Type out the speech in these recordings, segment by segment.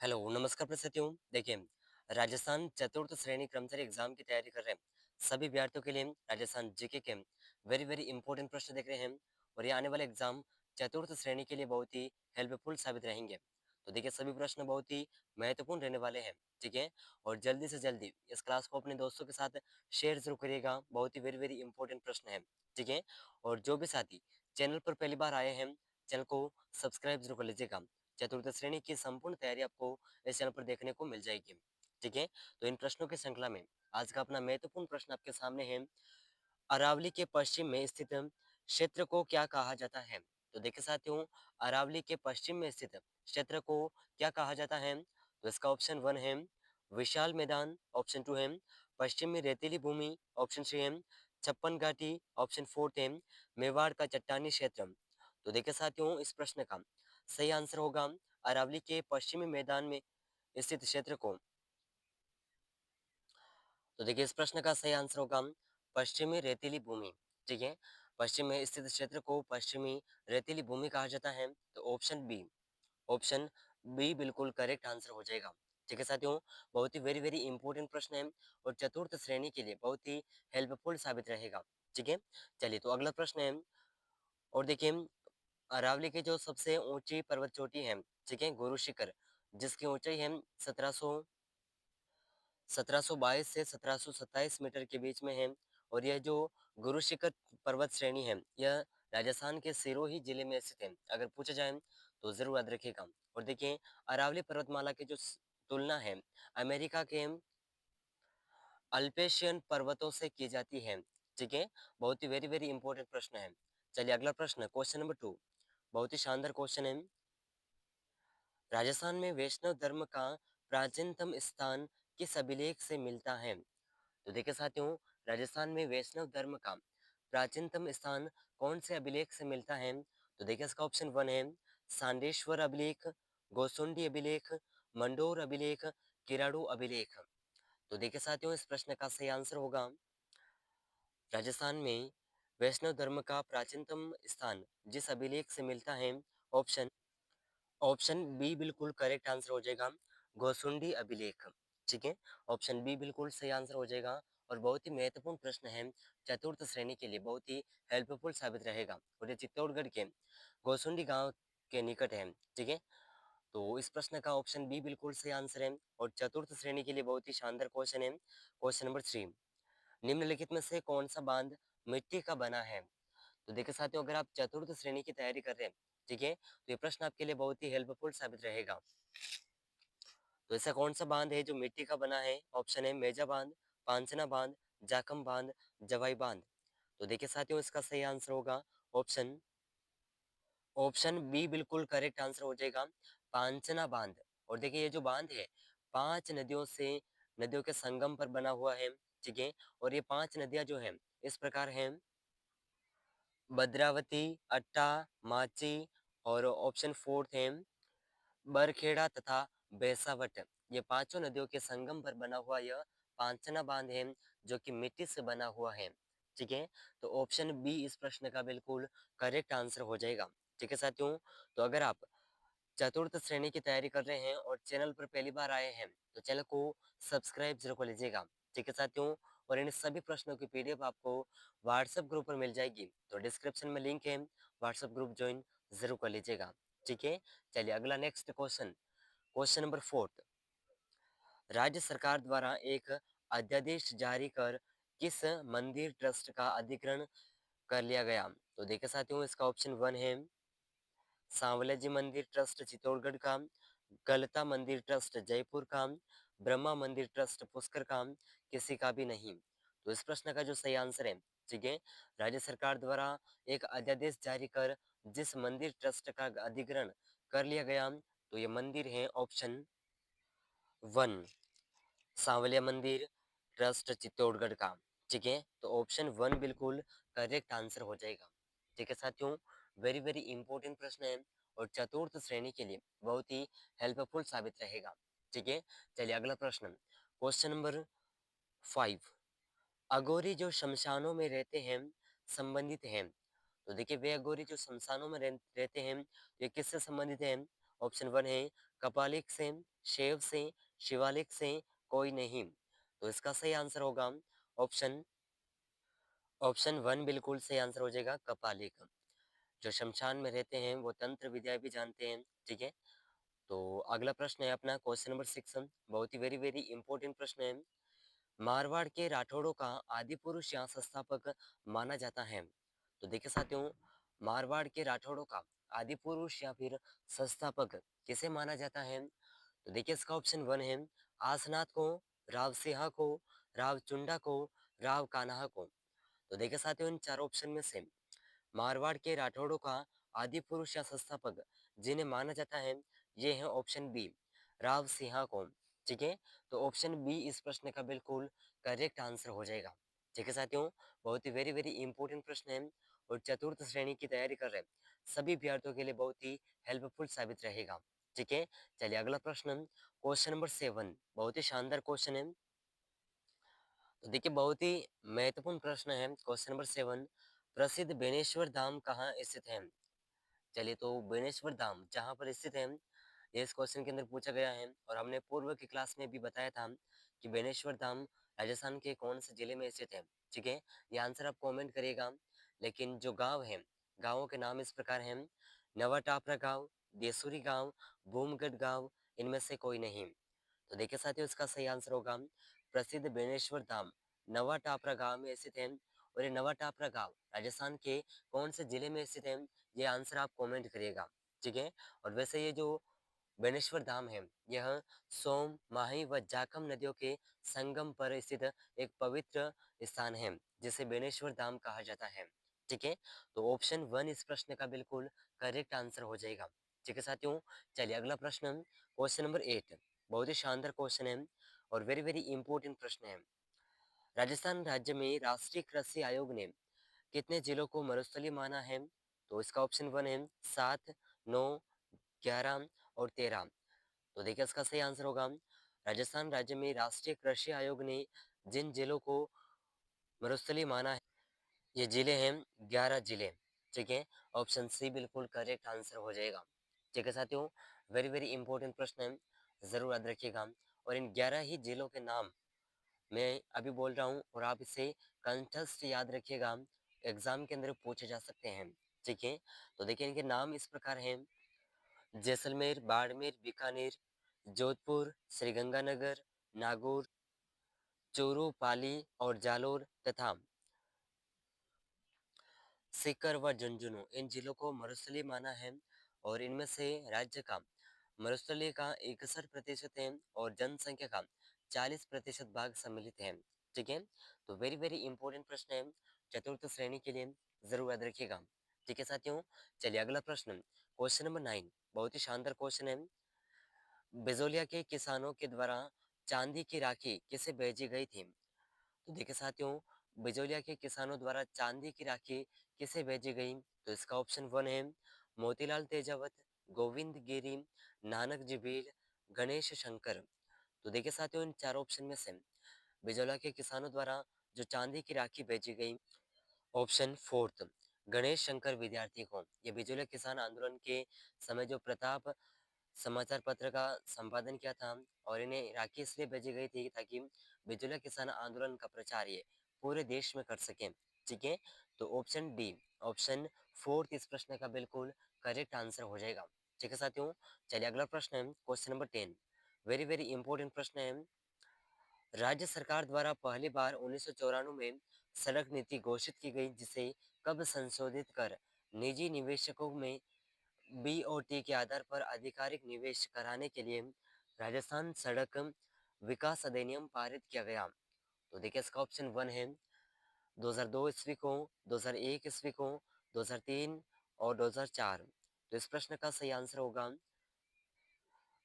Hello, नमस्कार प्रस्तुतियों। देखिए, राजस्थान चतुर्थ श्रेणी कर्मचारी एग्जाम की तैयारी कर रहे हैं सभी विद्यार्थियों के लिए राजस्थान जीके के वेरी वेरी इंपॉर्टेंट प्रश्न देख रहे हैं और ये आने वाले एग्जाम चतुर्थ श्रेणी के लिए बहुत ही हेल्पफुल साबित रहेंगे। तो देखिए, सभी प्रश्न बहुत ही महत्वपूर्ण रहने वाले हैं, ठीक है। और जल्दी से जल्दी इस क्लास को अपने दोस्तों के साथ शेयर जरूर करिएगा, बहुत ही वेरी वेरी इंपॉर्टेंट प्रश्न है, ठीक है। और जो भी साथी चैनल पर पहली बार आए हैं, चैनल को सब्सक्राइब जरूर कर लीजिएगा। चतुर्थ श्रेणी की संपूर्ण तैयारी आपको इस चैनल पर देखने को मिल जाएगी, ठीक है। तो इन प्रश्नों की श्रृंखला में आज का अपना महत्वपूर्ण प्रश्न आपके सामने है, अरावली के पश्चिम में स्थित क्षेत्र को क्या कहा जाता है। तो देखिए साथियों, अरावली के पश्चिम में स्थित क्षेत्र को क्या कहा जाता है। तो इसका ऑप्शन वन है विशाल मैदान, ऑप्शन टू है पश्चिमी रेतीली भूमि, ऑप्शन थ्री है छप्पन घाटी, ऑप्शन फोर्थ है मेवाड़ का चट्टानी क्षेत्र। तो देखिए साथियों, इस प्रश्न का सही आंसर होगा अरावली के पश्चिमी मैदान में स्थित क्षेत्र को। तो देखिए, इस प्रश्न का सही आंसर होगा पश्चिमी रेतीली भूमि, ठीक है। पश्चिम में स्थित क्षेत्र को पश्चिमी रेतीली भूमि कहा जाता है। तो ऑप्शन बी बिल्कुल करेक्ट आंसर हो जाएगा, ठीक है साथियों। बहुत ही वेरी वेरी इंपॉर्टेंट प्रश्न है और चतुर्थ श्रेणी के लिए बहुत ही हेल्पफुल साबित रहेगा, ठीक है। चलिए, तो अगला प्रश्न है। और देखिए, अरावली की जो सबसे ऊंची पर्वत चोटी है, ठीक है, गुरु शिखर, जिसकी ऊंचाई है 1722 से 1727 मीटर के बीच में है। और यह जो गुरु शिखर पर्वत श्रेणी है, यह राजस्थान के सिरोही जिले में स्थित है। अगर पूछा जाए तो जरूर याद रखिएगा। और देखिए, अरावली पर्वतमाला की जो तुलना है अमेरिका के अल्पेशियन पर्वतों से की जाती है, ठीक है। बहुत ही वेरी वेरी इंपॉर्टेंट प्रश्न है। चलिए, अगला प्रश्न, क्वेश्चन नंबर टू, बहुत ही शानदार क्वेश्चन है। राजस्थान में वैष्णव धर्म का प्राचीनतम स्थान किस अभिलेख से मिलता है। तो देखिए साथियों, राजस्थान में वैष्णव धर्म का प्राचीनतम स्थान कौन से अभिलेख से मिलता है। तो देखिए, इसका ऑप्शन वन है सांडेश्वर अभिलेख, गोसुंडी अभिलेख, मंडोर अभिलेख, किराड़ू अभिलेख। तो देखिए साथियों, इस प्रश्न का सही आंसर होगा राजस्थान में वैष्णव धर्म का प्राचीनतम स्थान जिस अभिलेख से मिलता है, ऑप्शन ऑप्शन बी बिल्कुल करेक्ट आंसर हो जाएगा, गोसुंडी अभिलेख, ठीक है। ऑप्शन बी बिल्कुल सही आंसर हो जाएगा। और बहुत ही महत्वपूर्ण प्रश्न है, चतुर्थ श्रेणी के लिए बहुत ही हेल्पफुल साबित रहेगा और ये चित्तौड़गढ़ के गोसुंडी गांव के निकट है, ठीक है। तो इस प्रश्न का ऑप्शन बी बिल्कुल सही आंसर है और चतुर्थ श्रेणी के लिए बहुत ही शानदार क्वेश्चन है। क्वेश्चन नंबर थ्री, निम्नलिखित में से कौन सा बांध मिट्टी का बना है। तो देखिए साथियों, अगर आप चतुर्थ श्रेणी की तैयारी कर रहे हैं, ठीक है, तो ये प्रश्न आपके लिए बहुत ही हेल्पफुल साबित रहेगा। तो ऐसा कौन सा बांध है जो मिट्टी का बना है। ऑप्शन है मेजा बांध, पांचना बांध, जाखम बांध, जवाई बांध। तो देखिए साथियों, इसका सही आंसर होगा ऑप्शन ऑप्शन बी बिल्कुल करेक्ट आंसर हो जाएगा, पांचना बांध। और देखिए, ये जो बांध है पांच नदियों के संगम पर बना हुआ है, ठीक है। और ये पांच नदियां जो है इस प्रकार हैं, भद्रावती, अट्टा, माची और ऑप्शन फोर्थ है बरखेड़ा तथा बेसावट। ये पांचों नदियों के संगम पर बना हुआ यह पांचना बांध है, जो कि मिट्टी से बना हुआ है, ठीक है। तो ऑप्शन बी इस प्रश्न का बिल्कुल करेक्ट आंसर हो जाएगा, ठीक है साथियों। तो अगर आप चतुर्थ श्रेणी की तैयारी कर रहे हैं और चैनल पर पहली बार आए हैं, तो चैनल को सब्सक्राइब जरूर कर लीजिएगा, ठीक है साथियों। और इन सभी प्रश्नों की पीडीएफ आपको व्हाट्सएप ग्रुप पर मिल जाएगी, तो डिस्क्रिप्शन में लिंक है, व्हाट्सएप ग्रुप ज्वाइन जरूर कर लीजिएगा, ठीक है। चलिए, अगला next question, question number fourth, राज्य सरकार द्वारा एक अध्यादेश जारी कर किस मंदिर ट्रस्ट का अधिग्रहण कर लिया गया। तो देखिए साथियों, इसका ऑप्शन वन है सांवला जी मंदिर ट्रस्ट चित्तौड़गढ़ का, गलता मंदिर ट्रस्ट जयपुर का, ब्रह्मा मंदिर ट्रस्ट पुष्कर का, किसी का भी नहीं। तो इस प्रश्न का जो सही आंसर है, ठीक है, राज्य सरकार द्वारा एक अध्यादेश जारी कर जिस मंदिर ट्रस्ट का अधिग्रहण कर लिया गया, तो ये मंदिर है ऑप्शन वन सांवलिया मंदिर ट्रस्ट चित्तौड़गढ़ का, ठीक है। तो ऑप्शन वन बिल्कुल करेक्ट आंसर हो जाएगा, ठीक है साथियों। वेरी वेरी इंपॉर्टेंट प्रश्न है और चतुर्थ श्रेणी के लिए बहुत ही हेल्पफुल साबित रहेगा, ठीक है। चलिए, अगला प्रश्न, क्वेश्चन नंबर फाइव, अघोरी जो शमशानों में रहते हैं संबंधित हैं। तो देखिए, वे अघोरी जो शमशानों में रहते हैं, ये किससे संबंधित हैं। ऑप्शन वन है कपालिक से, शिव से, शिवालिक से, कोई नहीं। तो इसका सही आंसर होगा ऑप्शन ऑप्शन वन बिल्कुल सही आंसर हो जाएगा कपालिक। जो शमशान में रहते हैं वो तंत्र विद्या भी जानते हैं, ठीक है। तो अगला प्रश्न है अपना क्वेश्चन नंबर 6, बहुत ही वेरी वेरी इंपॉर्टेंट प्रश्न है। मारवाड़ के राठौड़ों का आदि पुरुष या संस्थापक माना जाता है। तो देखिए साथियों, मारवाड़ के राठौड़ों का आदि पुरुष या फिर संस्थापक किसे माना जाता है? तो देखिए इसका ऑप्शन वन है आसनाथ को, राव सिंहा को, राव चुंडा को, राव कान्हा को। तो देखिए साथियों, इन चार ऑप्शन में से मारवाड़ के राठौड़ों का आदि पुरुष या संस्थापक जिन्हें माना जाता है, ये है ऑप्शन बी राव सिंहा को, ठीक है। तो ऑप्शन बी इस प्रश्न का बिल्कुल करेक्ट आंसर हो जाएगा, ठीक है साथियों। बहुत ही वेरी वेरी इंपॉर्टेंट प्रश्न है और चतुर्थ श्रेणी की तैयारी कर रहे सभी विद्यार्थियों के लिए बहुत ही हेल्पफुल साबित रहेगा, ठीक है। चलिए अगला प्रश्न क्वेश्चन नंबर 7, बहुत ही शानदार क्वेश्चन है। तो देखिए बहुत ही महत्वपूर्ण प्रश्न है क्वेश्चन नंबर 7, प्रसिद्ध बेनेश्वर धाम कहाँ स्थित है? चलिए तो बेनेश्वर धाम जहाँ पर स्थित है, ये इस क्वेश्चन के अंदर पूछा गया है और हमने पूर्व की क्लास में भी बताया था कि बेनेश्वर धाम राजस्थान के कौन से जिले में स्थित है, ठीक है। ये आंसर आप कमेंट करिएगा। लेकिन जो गांव है, गांवों के नाम इस प्रकार हैं नवा टापरा गांव, देसुरी गांव, बूमगढ़ गांव, इनमें से कोई नहीं। तो देखिए साथियों, इसका सही आंसर होगा प्रसिद्ध बेनेश्वर धाम नवा टापरा गांव में स्थित है। और ये नवा टापरा गांव राजस्थान के कौन से जिले में स्थित है, ये आंसर आप कमेंट करिएगा, ठीक है। और वैसे ये जो बेनेश्वर धाम है, यह सोम, माही व जाखम नदियों के संगम पर स्थित एक पवित्र स्थान है जिसे बेनेश्वर धाम कहा जाता है, ठीक है। तो ऑप्शन वन इस प्रश्न का बिल्कुल करेक्ट आंसर हो जाएगा, ठीक है साथियों। चलिए अगला प्रश्न क्वेश्चन नंबर 8, बहुत ही शानदार क्वेश्चन है और वेरी वेरी इंपॉर्टेंट प्रश्न है। राजस्थान राज्य में राष्ट्रीय कृषि आयोग ने कितने जिलों को मरुस्थलीय माना है? तो इसका ऑप्शन वन है 7, 9, 11 और 13। तो देखिए इसका सही आंसर होगा राजस्थान राज्य में राष्ट्रीय कृषि आयोग ने जिन जिलों को मरुस्थलीय माना है, ये जिले हैं 11 जिले, ठीक है। ऑप्शन सी बिल्कुल करेक्ट आंसर हो जाएगा, ठीक है साथियों। वेरी वेरी इंपॉर्टेंट प्रश्न है, जरूर याद रखिएगा। और इन 11 ही जिलों के नाम मैं अभी बोल रहा हूँ और आप इसे कंठस्थ याद रखिएगा, एग्जाम के अंदर पूछे जा सकते हैं, ठीक है। तो देखिए इनके नाम इस प्रकार हैं जैसलमेर, बाड़मेर, बीकानेर, जोधपुर, श्रीगंगानगर, नागौर, चूरू, पाली और जालोर तथा सीकर व झुंझुनू, इन जिलों को मरुस्थलीय माना है। और इनमें से राज्य का मरुस्थलीय का 61% है और जनसंख्या का 40% भाग सम्मिलित है, ठीक है। तो वेरी वेरी इंपॉर्टेंट प्रश्न है चतुर्थ श्रेणी के लिए, जरूर याद रखिएगा, ठीक है साथियों। चलिए अगला प्रश्न क्वेश्चन नंबर 9, बहुत ही शानदार क्वेश्चन है। बिजोलिया के किसानों के द्वारा चांदी की राखी किसे भेजी गई थी? तो देखिए साथियों, बिजोलिया के किसानों द्वारा चांदी की राखी किसे भेजी गई? तो इसका ऑप्शन वन है मोतीलाल तेजावत, गोविंद गिरी, नानक जिबील, गणेश शंकर। तो देखिए साथियों, इन चार ऑप्शन में से बिजोलिया के किसानों द्वारा जो चांदी की राखी भेजी गई, ऑप्शन फोर्थ गणेश शंकर विद्यार्थी को। ये बिजोलिया किसान आंदोलन के समय जो प्रताप समाचार पत्र का संपादन किया था और इन्हें राखी इसलिए भेजी गई थी ताकि बिजली किसान आंदोलन का प्रचार ये पूरे देश में कर सकें, ठीक है। तो ऑप्शन डी, ऑप्शन फोर्थ इस प्रश्न का बिल्कुल करेक्ट आंसर हो जाएगा, ठीक है साथियों। चलिए अगला प्रश्न है question number 10, very very important प्रश्न है। राज्य सरकार द्वारा पहली बार 1994 में सड़क नीति घोषित की गई जिसे कब संशोधित कर निजी निवेशकों में बीओटी के आधार पर आधिकारिक निवेश कराने के लिए राजस्थान सड़क विकास अधिनियम पारित किया गया? तो देखिए इसका ऑप्शन वन है 2002 ईस्वी को, 2001 ईस्वी को, 2003 और 2004। तो इस प्रश्न का सही आंसर होगा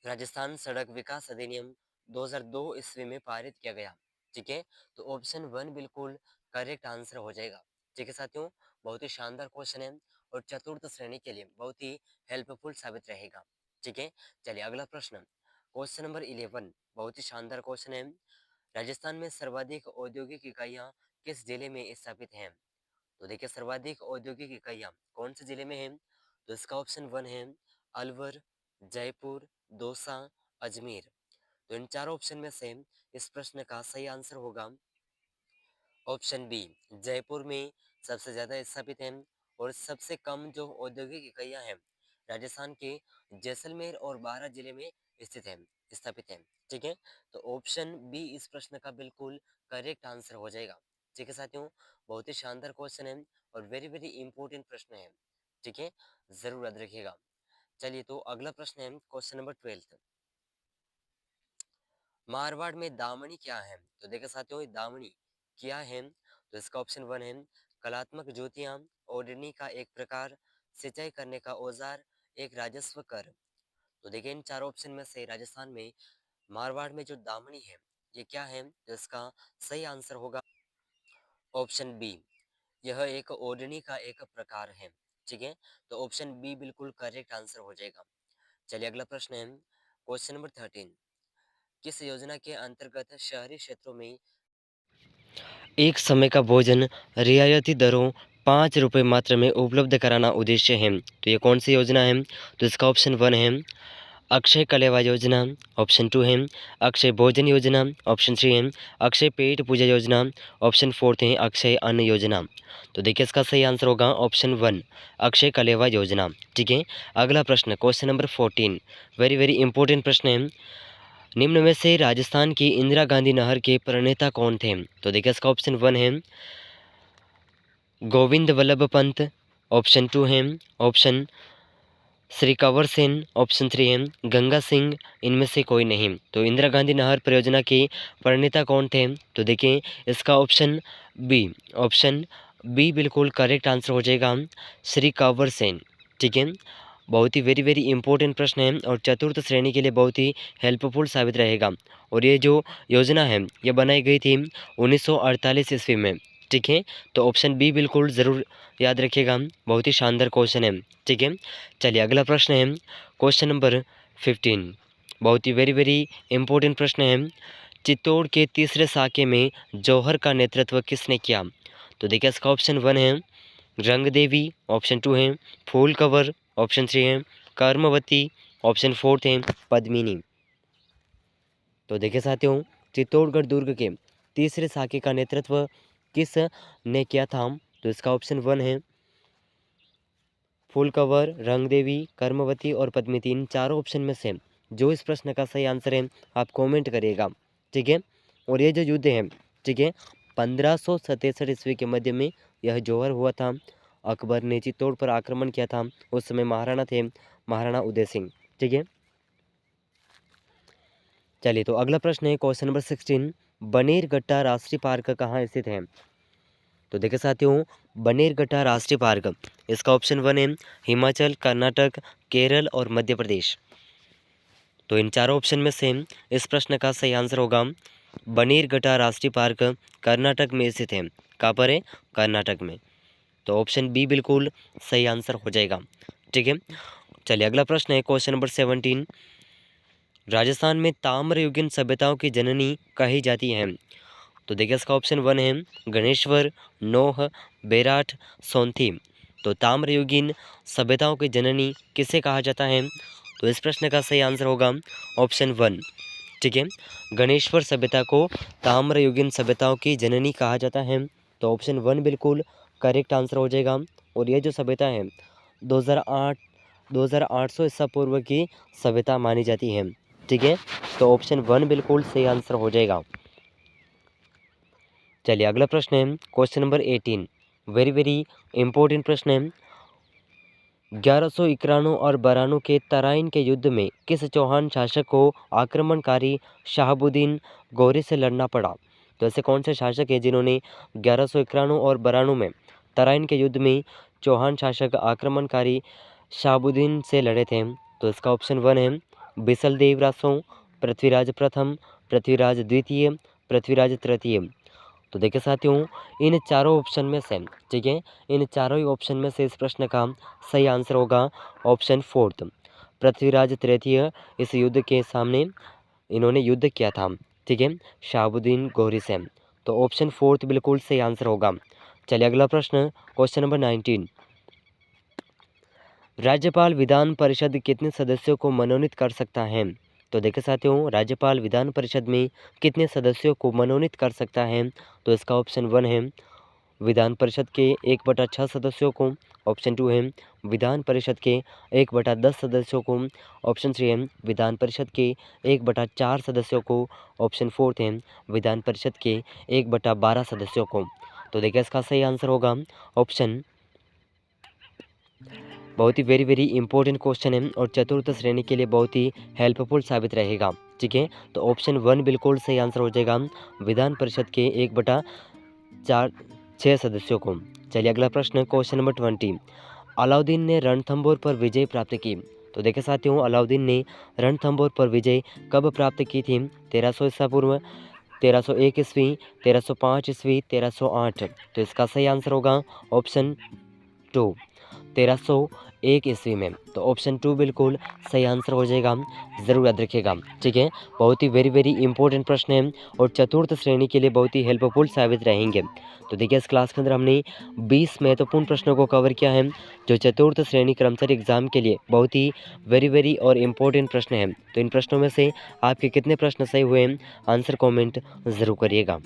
राजस्थान सड़क विकास अधिनियम 2002 ईस्वी में पारित किया गया, ठीक है। तो ऑप्शन वन बिल्कुल करेक्ट आंसर हो जाएगा, ठीक है साथियों। बहुत ही शानदार क्वेश्चन है और चतुर्थ श्रेणी के लिए बहुत ही हेल्पफुल साबित रहेगा, ठीक है। चलिए अगला प्रश्न क्वेश्चन नंबर 11, बहुत ही शानदार क्वेश्चन है। राजस्थान में सर्वाधिक औद्योगिक इकाइयाँ किस जिले में स्थापित हैं? तो देखिए सर्वाधिक औद्योगिक इकाइयाँ कौन से जिले में हैं? तो इसका ऑप्शन वन है अलवर, जयपुर, दौसा, अजमेर। तो इन चारों ऑप्शन में से इस प्रश्न का सही आंसर होगा ऑप्शन बी, जयपुर में सबसे ज़्यादा स्थापित हैं और सबसे कम जो औद्योगिक इकाइयां हैं राजस्थान के जैसलमेर और बारां जिले में स्थित हैं, स्थापित हैं। ठीक है, तो ऑप्शन बी इस प्रश्न का बिल्कुल करेक्ट आंसर हो जाएगा। ठीक है साथियों, बहुत ही शानदार क्वेश्चन है और वेरी वेरी इंपॉर्टेंट प्रश्न है। ठीक है, जरूर याद रखिएगा। चलिए, तो अगला प्रश्न है क्वेश्चन नंबर 12। मारवाड़ में दामनी क्या है? तो देखो साथियों, ये दामनी क्या है? तो इसका ऑप्शन 1 है कलात्मक ज्योतियां, ओढ़नी का एक प्रकार, सिंचाई करने का औजार, एक राजस्व कर। तो देखिए, इन चारों ऑप्शन में से राजस्थान में मारवाड़ में जो दामनी है ये क्या है? तो इसका सही आंसर होगा ऑप्शन बी, यह एक ओढ़नी का एक प्रकार है। ठीक है, तो ऑप्शन बी बिल्कुल करेक्ट आंसर हो जाएगा। चलिए, अगला प्रश्न है क्वेश्चन नंबर 13। किस योजना के अंतर्गत शहरी क्षेत्रों में एक समय का भोजन रियायती दरों 5 रुपये मात्रा में उपलब्ध कराना उद्देश्य है? तो ये कौन सी योजना है? तो इसका ऑप्शन 1 है अक्षय कलेवा योजना, ऑप्शन 2 है अक्षय भोजन योजना, ऑप्शन 3 है अक्षय पेट पूजा योजना, ऑप्शन 4 है अक्षय अन्न योजना। तो देखिए, इसका सही आंसर होगा ऑप्शन 1 अक्षय कलेवा योजना। ठीक है, अगला प्रश्न question number 14, very very important प्रश्न है। निम्न में से राजस्थान की इंदिरा गांधी नहर के प्रणेता कौन थे? तो देखिए, इसका ऑप्शन 1 है गोविंद वल्लभ पंत, ऑप्शन 2 है ऑप्शन श्री कंवर सेन, ऑप्शन 3 है गंगा सिंह, इनमें से कोई नहीं। तो इंदिरा गांधी नहर परियोजना के प्रणेता कौन थे? तो देखिए, इसका बी ऑप्शन बी बिल्कुल करेक्ट आंसर हो जाएगा, श्री कंवर सेन। ठीक है, बहुत ही वेरी वेरी इंपॉर्टेंट प्रश्न है और चतुर्थ श्रेणी के लिए बहुत ही हेल्पफुल साबित रहेगा। और ये जो योजना है ये बनाई गई थी 1948 ईस्वी में। ठीक है, तो ऑप्शन बी बिल्कुल ज़रूर याद रखिएगा, बहुत ही शानदार क्वेश्चन है। ठीक है, चलिए अगला प्रश्न है क्वेश्चन नंबर 15, बहुत ही वेरी वेरी इंपॉर्टेंट प्रश्न है। चित्तौड़ के तीसरे साके में जौहर का नेतृत्व किसने किया? तो देखिए, इसका ऑप्शन 1 है रंग देवी, ऑप्शन 2 है फूल कंवर, ऑप्शन 3 है कर्मवती, ऑप्शन 4 है पद्मिनी। तो देखिए साथियों, चित्तौड़गढ़ दुर्ग के तीसरे साके का नेतृत्व किस ने किया था? तो इसका ऑप्शन 1 है फूल कंवर, रंग देवी, कर्मवती और पद्मिनी। इन चारों ऑप्शन में से जो इस प्रश्न का सही आंसर है आप कमेंट करिएगा। ठीक है, और ये जो युद्ध है, ठीक है, 1567 ईस्वी के मध्य में यह जौहर हुआ था। अकबर ने चित्तौड़ पर आक्रमण किया था, उस समय महाराणा थे महाराणा उदय सिंह। ठीक है, चलिए, तो अगला प्रश्न है क्वेश्चन नंबर 16, बनेरघट्टा राष्ट्रीय पार्क कहाँ स्थित है? तो देखिए साथियों, बनेरघट्टा राष्ट्रीय पार्क, इसका ऑप्शन 1 है हिमाचल, कर्नाटक, केरल और मध्य प्रदेश। तो इन चारों ऑप्शन में से इस प्रश्न का सही आंसर होगा बनेरघट्टा राष्ट्रीय पार्क कर्नाटक में स्थित है। कहाँ पर है? कर्नाटक में। तो ऑप्शन बी बिल्कुल सही आंसर हो जाएगा। ठीक है, चलिए अगला प्रश्न है क्वेश्चन नंबर 17, राजस्थान में ताम्रयुगीन सभ्यताओं की जननी कही जाती है? तो देखिए, इसका ऑप्शन 1 है गणेश्वर, नोह, बेराठ, सोंथी। तो ताम्रयुगीन सभ्यताओं की जननी किसे कहा जाता है? तो इस प्रश्न का सही आंसर होगा ऑप्शन 1। ठीक है, गणेश्वर सभ्यता को ताम्रयुगीन सभ्यताओं की जननी कहा जाता है। तो ऑप्शन 1 बिल्कुल करेक्ट आंसर हो जाएगा। और ये जो सभ्यता है 2800 ईसा पूर्व की सभ्यता मानी जाती है। ठीक है, तो ऑप्शन 1 बिल्कुल सही आंसर हो जाएगा। चलिए अगला प्रश्न है question number 18, very very important प्रश्न है। 1191 और 92 के तराइन के युद्ध में किस चौहान शासक को आक्रमणकारी शहाबुद्दीन गौरी से लड़ना पड़ा? तो ऐसे कौन से शासक हैं जिन्होंने 1191 और 92 में तराइन के युद्ध में चौहान शासक आक्रमणकारी शहाबुद्दीन से लड़े थे? तो इसका ऑप्शन 1 है बिसल रासो, पृथ्वीराज प्रथम, पृथ्वीराज द्वितीय, पृथ्वीराज तृतीय। तो देखिए साथियों, इन चारों ऑप्शन में से, ठीक है, इन चारों ही ऑप्शन में से इस प्रश्न का सही आंसर होगा ऑप्शन 4 पृथ्वीराज तृतीय। इस युद्ध के सामने इन्होंने युद्ध किया था, ठीक है, शहाबुद्दीन गौरी से। तो ऑप्शन 4 बिल्कुल सही आंसर होगा। चलिए अगला प्रश्न क्वेश्चन नंबर 19, राज्यपाल विधान परिषद कितने सदस्यों को मनोनीत कर सकता है? तो देखिए साथियों, राज्यपाल विधान परिषद में कितने सदस्यों को मनोनीत कर सकता है? तो इसका ऑप्शन 1 है विधान परिषद के 1/6 सदस्यों को, ऑप्शन 2 है विधान परिषद के 1/10 सदस्यों को, ऑप्शन 3 है विधान परिषद के 1/4 सदस्यों को, ऑप्शन 4 है विधान परिषद के 1/12 सदस्यों को। तो देखिए इसका सही आंसर होगा ऑप्शन, बहुत ही वेरी इंपॉर्टेंट क्वेश्चन है और चतुर्थ श्रेणी के लिए बहुत ही हेल्पफुल साबित रहेगा। ठीक है, तो ऑप्शन 1 बिल्कुल सही आंसर हो जाएगा विधान परिषद के 1/6 सदस्यों को। चलिए अगला प्रश्न, क्वेश्चन नंबर 20। अलाउद्दीन ने रणथंभौर पर विजय प्राप्त की। तो देखिए साथियों, अलाउद्दीन ने रणथंभौर पर विजय कब प्राप्त की थी? 1300 ईसा पूर्व, 1301 ईस्वी, 1305 ईस्वी, 1308। तो इसका सही आंसर होगा ऑप्शन 2, 1301 ईस्वी में। तो ऑप्शन 2 बिल्कुल सही आंसर हो जाएगा, ज़रूर याद रखिएगा। ठीक है, बहुत ही वेरी इंपॉर्टेंट प्रश्न है और चतुर्थ श्रेणी के लिए बहुत ही हेल्पफुल साबित रहेंगे। तो देखिए इस क्लास के अंदर हमने 20 महत्वपूर्ण प्रश्नों को कवर किया है जो चतुर्थ श्रेणी कर्मचारी एग्जाम के लिए बहुत ही वेरी और इम्पोर्टेंट प्रश्न हैं। तो इन प्रश्नों में से आपके कितने प्रश्न सही हुए हैं, आंसर कॉमेंट ज़रूर करिएगा।